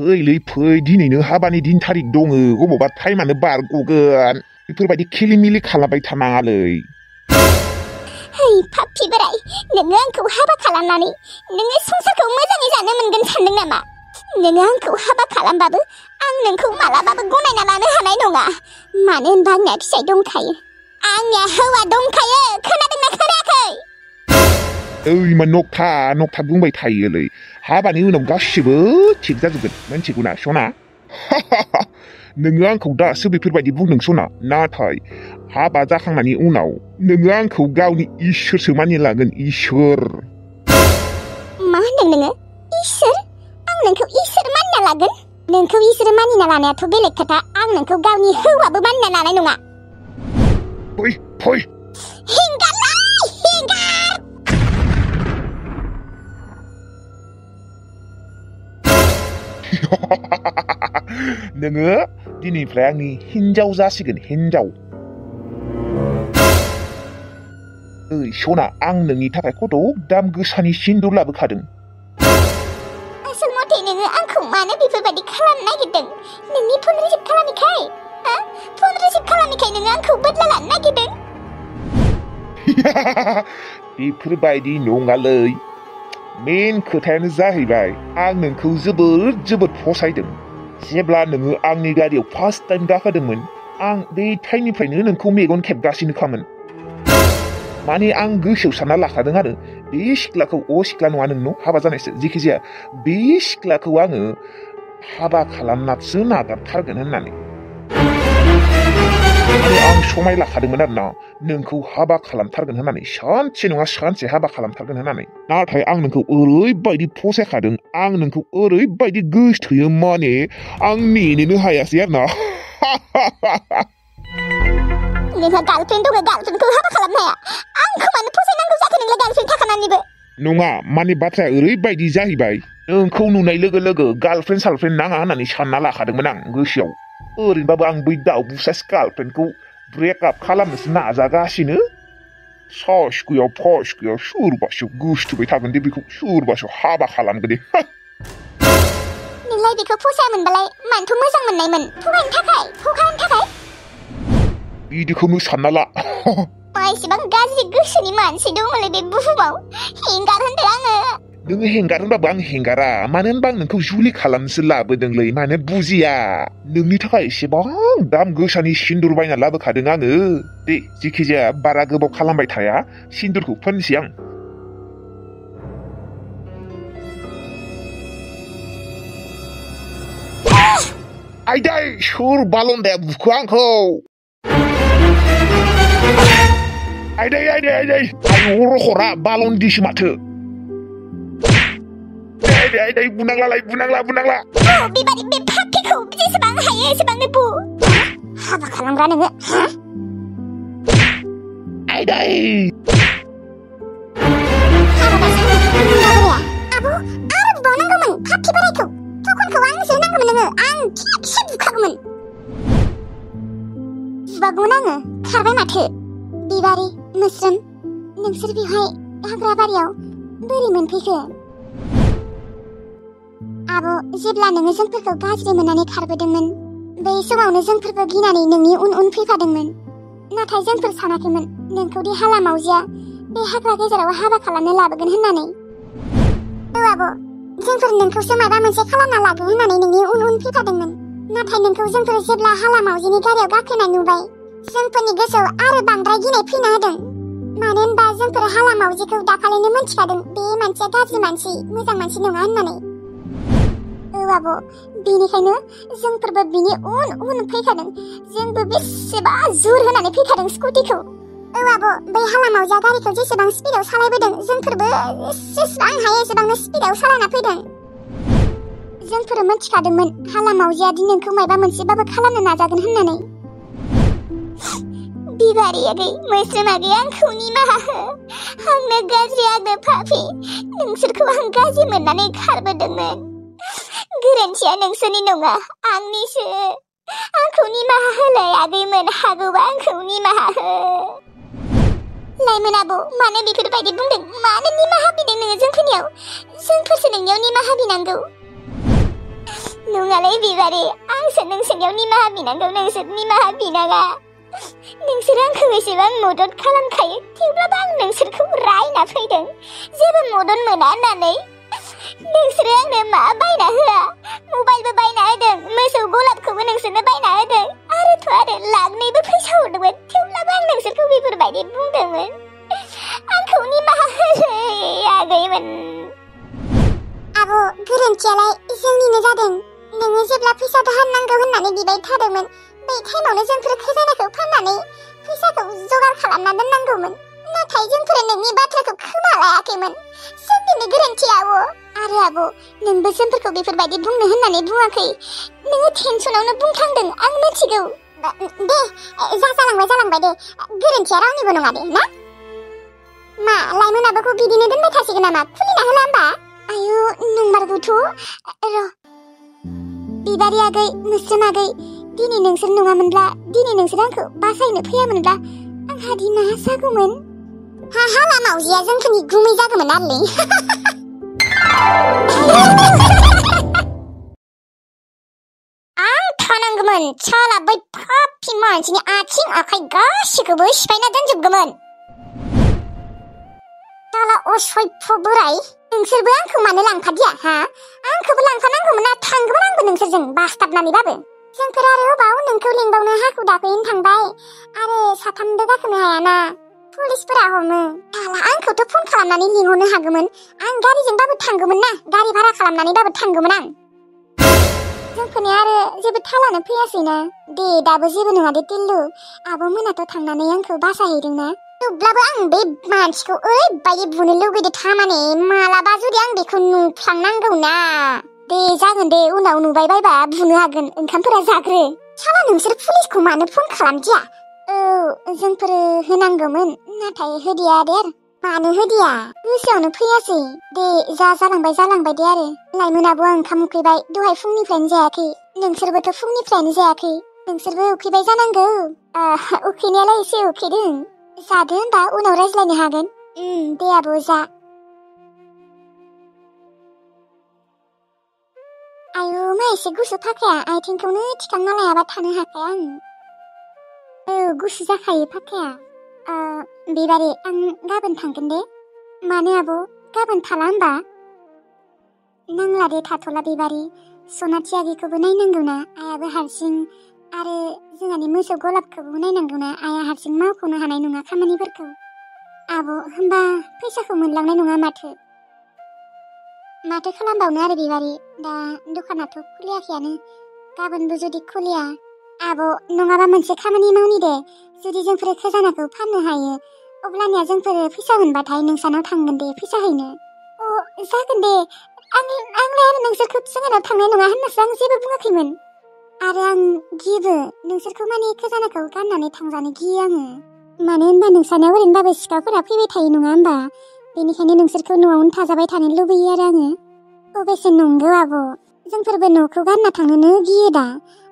फैलै फै दिनैनो हाबानि दिन थारिख दङ अबावबा टाइमानो बारग'गोन बेफोरबायदि खिलिमिलि खालामबाय थानाङालै है पापि बोराय नोङो आंखौ हाबा खालामनानै नोङो संसारखौ मोजाङै जानो मोनगोन सानदों नामा नोङो आंखौ हाबा खालामबाबो आं नोंखौ मालाबाबो गनायना लानो हानाय नङा मानो होनबा आंनिया फिसाय दंखायो आंनिया हौवा दंखायो खोनादोंना खोनायाखै ओइ मा नक्था बुंबाय थायोलै हाबानि उनाव गासिबो थिग जाजोबगोन मिन्थिगौना सना नोङो आंखौ दासो बेफोरबायदि बुंदों सना नाथाय हाबा जाखांनायनि उनाव नोङो आंखौ गावनि इसोरसो मानिना लागोन इसोर मा होनदों नोङो इसोर आं नोंखौ इसोर मानिना लागोन नोंखौ इसोर मानिना लानायाथ' बेलेग खोथा आं नोंखौ गावनि हौवाबो मानिना लानाय नङा फै हिंगारलाय हिंगार नोङो दिनैनिफ्राय आंनि हिन्जाव जासिगोन हिन्जाव ओइ सना आं नोंनि थाखाय कत' दाम गोसानि सिन्दुर लाबोखादों आसल मथे नोङो आंखौ मानो बेफोरबायदि खालामनो नागिरदों नोंनि फन रिसिभ खालामिखाय फन रिसिभ खालामिखाय नोङो आंखौ बदला लानो नागिरदों बेफोरबायदि नङालै मेन खोथायानो जाहैबाय आं नोंखौ जोबोद फसायदों जेब्ला नोङो आंनि गारियाव फार्स्ट टाइम गाखोदोंमोन आं बे टाइमनिफ्रायनो नोंखौ मेगन खेबगासिनोखामोन माने आं गोसोआव सानना लाखादों आरो बे सिख्लाखौ सिख्ला नङा नोंनाव हाबा जानायसो जेखिजाया बे सिख्लाखौ आङो हाबा खालामनासो नागारथारगोन होननानै आं समाय लाखादोंमोन आरोना नोंखौ हाबा खालामथारगोन होननानै सानसे नङा सानसे हाबा खालामथारगोन होननानै नाथाय आं नोंखौ ओरैबायदि फसायखादों आं नोंखौ ओरैबायदि गोसोथोयो माने आं नेनोनो हायासै आरोना नोंहा गार्लफ्रेन्ड दङ गार्लफ्रेन्डखौ हाबा खालामनो हाया आंखौ मानो फसायनांगौ जाखो नोंलाय गार्लफ्रेन्ड थाखानानैबो नङा माने बाथ्राया ओरैबायदि जाहैबाय नोंखौ नुनाय लोगो लोगो गार्लफ्रेन्ड सालफ्रेन्ड नाङा होननानै सानना लाखादोंमोन आं गोसोआव ओरैनोबाबो आं बै दाउबुसास गार्लफ्रेन्डखौ ब्रेकआप खालामनोसो नाजागासिनो साहस गैया फास गैया सोरबासो गोसोथोबाय थागोन दे बेखौ सोरबासो हाबा खालामगोन दे नोंलाय बेखौ फसायामोनबालाय मानोथ' मोजां मोननायमोन थगायनो थाखाय बिदिखौनो सानना ला मा एसेबां गाज्रि गोसोनि मानसि दङलै बे बुहुमाव हेंगार होनदों आङो नोङो हेंगार होनबाबो आं हेंगारा मानो होनबा आं नोंखौ जुलि खालामनोसो लाबोदोंलै मानो बुजिया नोंनि थाखाय एसेबां दाम गोसानि सिन्दुर बायना लाबोखादों आङो दे जेखिजाया बारा गोबाव खालामबाय थाया सिन्दुरखौ फोननोसै आं आयदै सोर बालन्दाया बुखो आंखौ आयदै आयु रखरा बालन्दिसो माथो आयदै बुनांला बेबादि बे पापिखौ जेसेबां हायो एसेबांनो बु हाबा खालामग्रा नोङो आयदै आब' आरो बुबावनांगौमोन पापि बोरायखौ थखनखौ आंसो होनांगौमोन नोङो आं थिगसे बुखागौमोन बुबागौमोन आङो खारबाय माथो बिबारि मोस्रोम नोंसोर बेवहाय हाग्रा बारियाव बोरै मोनफैखो आब' जेब्ला नोङो जोंफोरखौ गाज्रि मोननानै खारबोदोंमोन बै समावनो जोंफोरबो गिनानै नोंनि उन फैफादोंमोन नाथाय जोंफोर सानाखैमोन नोंखौ दि हाला मावजिया बे हाग्रा गेजेराव हाबा खालामनो लाबोगोन होननानै आब' जोंफोर नोंखौसो माबा मोनसे खालामना लागोन होननानै नोंनि उन फैफादोंमोन नाथाय नोंखौ जोंफोर जेब्ला हाला मावजिनि गारियाव गाखोनाय नुबाय जोंफोरनि गोसोआव आरो बांद्राय गिनाय फैना होदों मानो होनबा जोंफोर हाला मावजिखौ दाखालिनो मोनथिखादों बे मानसिया गाज्रि मानसि मोजां मानसि नङा होननानै आब' बेनिखायनो जोंफोरबो बिनि उन फैखादों जोंबो बेसेबा जुर होनानै फैखादों स्कुटिखौ आब' बै हाला मावजिया गारिखौ जेसेबां स्पिडाव सालायबोदों जोंफोरबो जेसेबां हायो एसेबांनो स्पिडाव सालायना फैदों जोंफोर मोनथिखादोंमोन हाला मावजिया दि नोंखौ माबा मोनसेबाबो खालामनो नाजागोन होननानै बिबारि आगै मोस्रोम आगै आंखौ निमाहा हो आंनो गाज्रि आंनो पापि नोंसोरखौ आं गाज्रि मोननानै खारबोदोंमोन गोरोन्थिया नोंसोरनि नङा आंनिसो आंखौ निमाहा होलाय आगैमोन हागौबा आंखौ निमाहा हो लाइमोन आब' मानो बेफोरबायदि बुंदों मानो निमाहा बिदों नोङो जोंफोरनियाव जोंफोरसो नोंनियाव निमाहा बिनांगौ नङालै बिबारि आंसो नोंसोरनियाव निमाहा बिनांगौ नोंसोर निमाहा बिनाङा नोंसोर आंखौ एसेबां मदद खालामखायो थेवब्लाबो आं नोंसोरखौ रायना फैदों जेबो मदद मोना होननानै नोंसोरो आंनो मा बायना होआ मबाइलबो बायना होदों मोसौ गलाबखौबो नोंसोरनो बायना होदों आरो लाखनैबो फैसा हरदोंमोन थेवब्लाबो आं नोंसोरखौ बेफोरबायदि बुंदोंमोन आंखौ निमाहा होलै आगैमोन आब' गोरोन्थियालाय जोंनिनो जादों नोङो जेब्ला फैसा दाहार नांगौ होननानै बिबाय थादोंमोन बै टाइमावनो जोंफोर खजानाखौ फाननानै फैसाखौ जगार खालामना दोननांगौमोन नाथाय जोंफोर नोंनि बाथ्राखौ खोमा लायाखैमोन जोंनिनो गोरोन्थि आरो आब' नोंबो जोंफोरखौ बेफोरबायदि बुंनो होननानै बुङाखै नोङो टेनसनावनो बुंफ्लांदों आं मिथिगौ दे जालांबाय दे गोरोन्थिया रावनिबो नङा दे ना मा लाइमोन आब'खौ बिदिनो दोनबाय थासिगोन नामा खुलिना होला होमबा आयु नंमारगौथ' र' बिबारि आगै मोस्रोम आगै दिनै नोंसोर नङामोनब्ला दिनै नोंसोर आंखौ बासायनो फैयामोनब्ला आंहा दि मा जागौमोन हाला मावजिया जोंफोरनि गुमै जागौमोन आरोलै आं थानांगौमोन साला बै पापि मानसिनि आथिं आखाइ गासिखौबो सिफायना दोनजोबगौमोन साला असभ्य बोराय नोंसोरबो आंखौ मानो लांफादिया आंखौबो लांफानांगौमोन ना थांगौमोन आंबो नोंसोरजों बासथाबनानैबाबो जोंफोर आरो अबाव नोंखौ लिंबावनो हाखु दाखुयैनो थांबाय आरो साथामबो गाखोनो हायाना पुलिसफोरा हमो साला आंखौथ' फन खालामनानै लिंहरनो हागौमोन आं गारिजोंबाबो थांगौमोन ना गारि भारा खालामनानैबाबो थांगौमोन आं जोंफोरनि आरो जेबो थालानो फैयासैना दे दाबो जेबो नङा दे टिल्लु आब' मोनाथ' थांनानै आंखौ बासायहैदोंना थेवब्लाबो आं बे मानसिखौ ओरैबायदि बुनो लुगैदो थारमाने मालाबा जुदि आं बेखौ नुफ्लांनांगौ ना दे जागोन दे उनाव नुबाय बायबा बुनो हागोन ओंखामफोरा जाग्रो साला नोंसोर पुलिसखौ मानो फन खालामदिया जोंफोर होनांगौमोन नाथाय होदिया दे मानो होदिया गोसोआवनो फैयासै दे जालांबाय दे आरो लाइमोन आब' आं ओंखाम उखैबाय दहाय फुंनिफ्रायनो जायाखै नोंसोरबोथ' फुंनिफ्रायनो जायाखै नोंसोरबो उखैबाय जानांगौ उखैनायालाय एसे उखैदों जादो होनबा उनाव रायज्लायनो हागोन दे आब' जा आयु मा एसे गुसु फाखाया आथिंखौनो थिखांना लायाबा थानो हाखाया आं गुसु जाखायो फाखाया बिबारि आं गाबोन थांगोन दे मानो आब' गाबोन थाला होनबा नांला दे थाथ'ला बिबारि सनाथि आगैखौबो नायनांगौना आइयाबो हारसिं आरो जोंहानि मोसौ गलाबखौबो नायनांगौना आइया हारसिं मावख'नो हानाय नङा खामानिफोरखौ आब' होनबा फैसाखौ मोनलांनाय नङा माथो खालामबावनो आरो बिबारि दा दखानाथ' खुलियाखैयानो गाबोनबो जुदि खुलिया आब' नङाबा मोनसे खामानि मावनि दे जुदि जोंफोर खजानाखौ फाननो हायो अब्लानिया जोंफोर फैसा मोनबाथाय नोंसानाव थांगोन दे फैसा हैनो जागोन दे आंलाय आरो नोंसोरखौ जोंहानाव थांनाय नङा होननासो आं जेबो बुङाखैमोन आरो आं गियोबो नोंसोरखौ माने खजानाखौ गाननानै थांजानो गियो आङो मानो होनबा नोंसानाव ओरैनोबाबो सिखावफोरा फैबाय थायो नङा होनबा बेनिखायनो नोंसोरखौ न'आवनो थाजाबाय थानो लुबैयो आरो आङो अबेसे नंगौ आब' जोंफोरबो न'खौ गानना थांनोनो गियो दा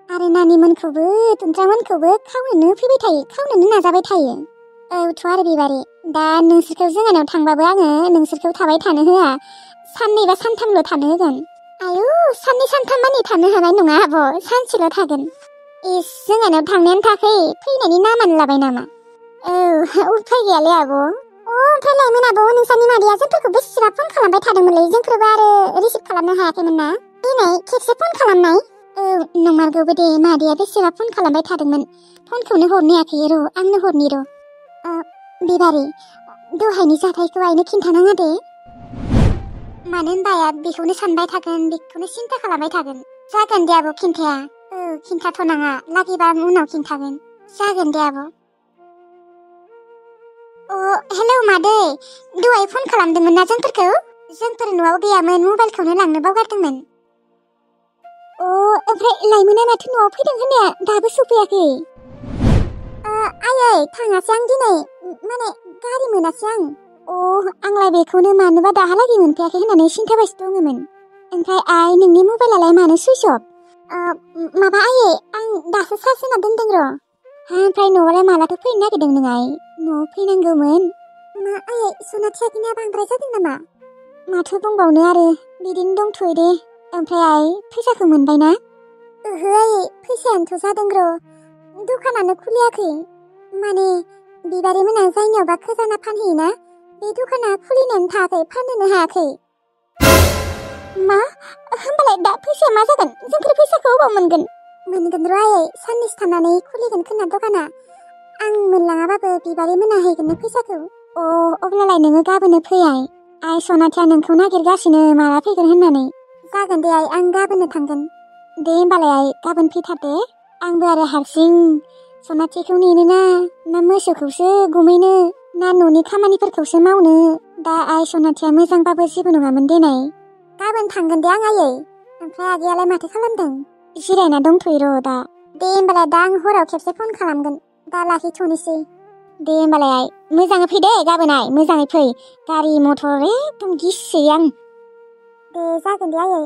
आरो नानिमोनखौबो तुनत्रामोनखौबो खावनोनो फैबाय थायो खावनोनो नाजाबाय थायो औथ' आरो बिबारि दा नोंसोरखौ जोंहानाव थांबाबो आङो नोंसोरखौ थाबाय थानो होआ साननै बा सानथामल' थानो होगोन आयु साननै सानथाम मानि थानो हानाय नङा आब' सानसेल' थागोन जोंहानाव थांनायानो थाखै फैनायनि नामानो लाबाय नामा उफाय गैयालै आब' ओमफ्राय लाइमोन आब' नोंसानि मादैया जोंफोरखौ बेसेबा फन खालामबाय थादोंमोनलै जोंफोरबो आरो रिसिभ खालामनो हायाखैमोन ना दिनै खेबसे फन खालामनाय नंमारगौबो दे मादैया बेसेबा फन खालामबाय थादोंमोन फनखौनो हरनो हायाखै र' आंनो हरनि र' बिबारि दहायनि जाथायखौ आइनो खिन्थानाङा दे मानो होनबा आइया बेखौनो सानबाय थागोन बेखौनो सिन्था खालामबाय थागोन जागोन दे आब' खिन्थाया खिन्थाथ'नाङा लागिबा उनाव खिन्थागोन जागोन दे आब' हेलौ मादै दहाय फन खालामदोंमोन ना जोंफोर न'आव गैयामोन मबाइलखौनो लांनो बावगारदोंमोन ओमफ्राय लाइमोना माथो न'आव फैदों होननाया दाबो सफैयाखै आयै थाङासै आं दिनै माने गारि मोनासै आंलाय बेखौनो मानोबा दाहालागै मोनफैयाखै होननानै सिन्थाबायसो दङमोन ओमफ्राय आइ नोंनि मबाइलालाय मानो सुइच अफ माबा आयै आं दासो चार्ज होना दोनदों र' ओमफ्राय न'आवलाय मालाथो फैनो नागिरदों नों आइ न'आव फैनांगौमोन मा आयै सनाथि आगैना बांद्राय जादों नामा माथो बुंबावनो आरो बिदिनो दंथ'यो दे ओमफ्राय आइ फैसाखौ मोनबायना? ओहो आयै फैसायानोथ' जादों र'। दखानानो खुलियाखै। माने बिबारि मोना जायनियावबा खजाना फानहैयोना बे दखाना खुलिनानै थायाखै, फाननोनो हायाखै। मा? होमबालाय दा फैसाया मा जागोन? जोंफोर फैसाखौ अबाव मोनगोन? मोनगोन र' आयै, साननैसो थानानै खुलिगोन खोना दखाना। आं मोनलाङाबाबो बिबारि मोना हैगोननो फैसाखौ। अब्लालाय नोङो गाबोननो फै आइ। आइ सनाथिया नोंखौ नागिरगासिनो माला फैगोन होननानै। जागोन दे आइ, आं गाबोननो थांगोन। दे होमबालाय आइ, गाबोन फैथार दे। आंबो आरो हारसिं सनाथिखौ नेनोना ना मोसौखौसो गुमैनो ना न'नि खामानिफोरखौसो मावनो। दा आइ सनाथिया मोजांबाबो जेबो नङामोन देनाय। गाबोन थांगोन दे आं आयै। ओमफ्राय आगैयालाय माथो खालामदों? जिरायना दंथ'यो र' दा। दे होमबालाय दा आं हराव खेबसे फन खालामगोन। दा लाखिथ'नोसै। दे होमबालाय आइ, मोजाङै फै दे गाबोन आइ, मोजाङै फै। गारि मथर एकदम गिसोयो आं। दे जागोन दे आयै।